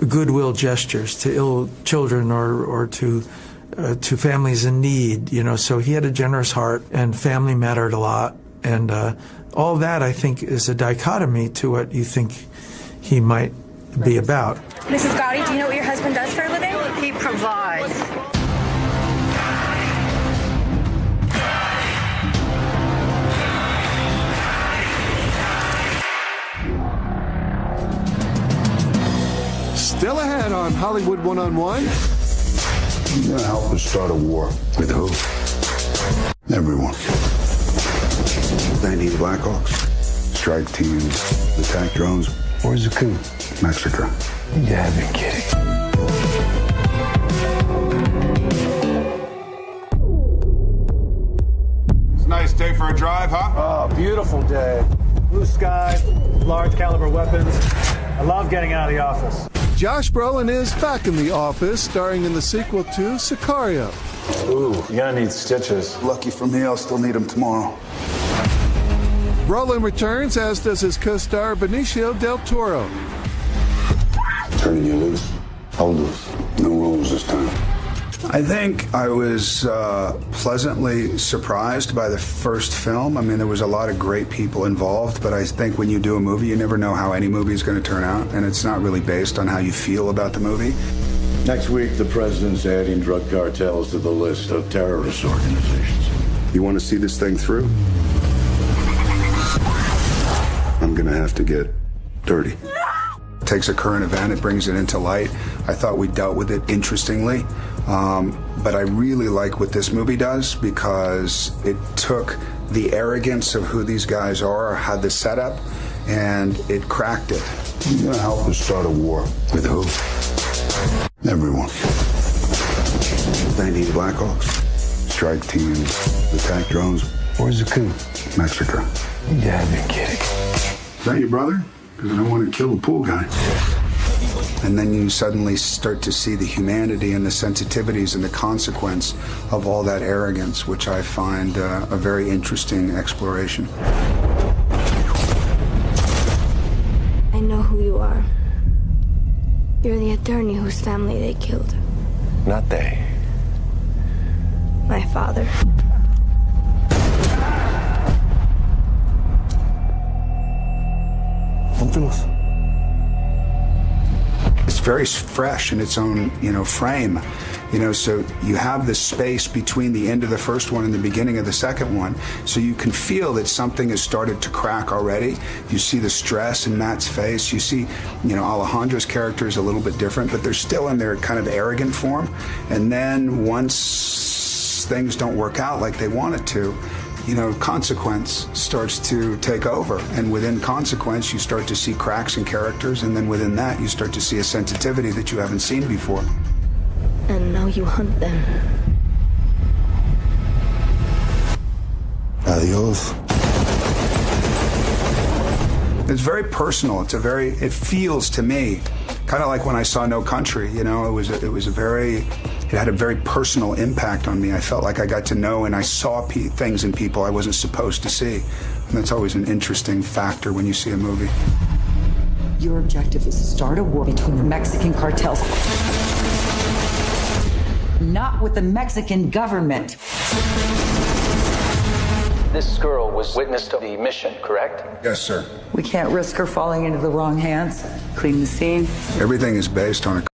goodwill gestures to ill children or to families in need, you know. So he had a generous heart, and family mattered a lot. And all that, I think, is a dichotomy to what you think he might be about. Mrs. Gotti, do you know what your husband does for a living? He provides. Still ahead on Hollywood One-on-One. You're gonna help us start a war. With who? Everyone. They need Blackhawks. Strike teams, attack drones. Where's the coup? Mexico. You gotta be kidding. It's a nice day for a drive, huh? Oh, beautiful day. Blue sky, large caliber weapons. I love getting out of the office. Josh Brolin is back in the office, starring in the sequel to Sicario. Ooh, you're gonna need stitches. Lucky for me, I'll still need them tomorrow. Brolin returns, as does his co-star Benicio del Toro. Turning you loose. I'll lose. No rules this time. I think I was pleasantly surprised by the first film. I mean, there was a lot of great people involved, but I think when you do a movie, you never know how any movie is going to turn out, and it's not really based on how you feel about the movie. Next week, the president's adding drug cartels to the list of terrorist organizations. You want to see this thing through? I'm going to have to get dirty. It takes a current event, it brings it into light. I thought we dealt with it interestingly. But I really like what this movie does because it took the arrogance of who these guys are, had the setup, and it cracked it. You're going to help us start a war. With who? Everyone. They need Blackhawks. Strike teams, attack drones. Where's the coup? Mexico. You gotta be kidding. Is that your brother? Because I don't want to kill the pool guy. And then you suddenly start to see the humanity and the sensitivities and the consequence of all that arrogance, which I find a very interesting exploration. I know who you are. You're the attorney whose family they killed. Not they. My father. It's very fresh in its own, frame. So you have this space between the end of the first one and the beginning of the second one. So you can feel that something has started to crack already. You see the stress in Matt's face. You see, Alejandra's character is a little bit different, but they're still in their kind of arrogant form. And then once things don't work out like they want it to, consequence starts to take over. And within consequence, you start to see cracks in characters. And then within that, you start to see a sensitivity that you haven't seen before. And now you hunt them. Adios. It's very personal. It feels to me kind of like when I saw No Country. It had a very personal impact on me. I felt like I got to know and I saw things in people I wasn't supposed to see. And that's always an interesting factor when you see a movie. Your objective is to start a war between the Mexican cartels, not with the Mexican government. This girl was witness to the mission, correct? Yes, sir. We can't risk her falling into the wrong hands. Clean the scene. Everything is based on a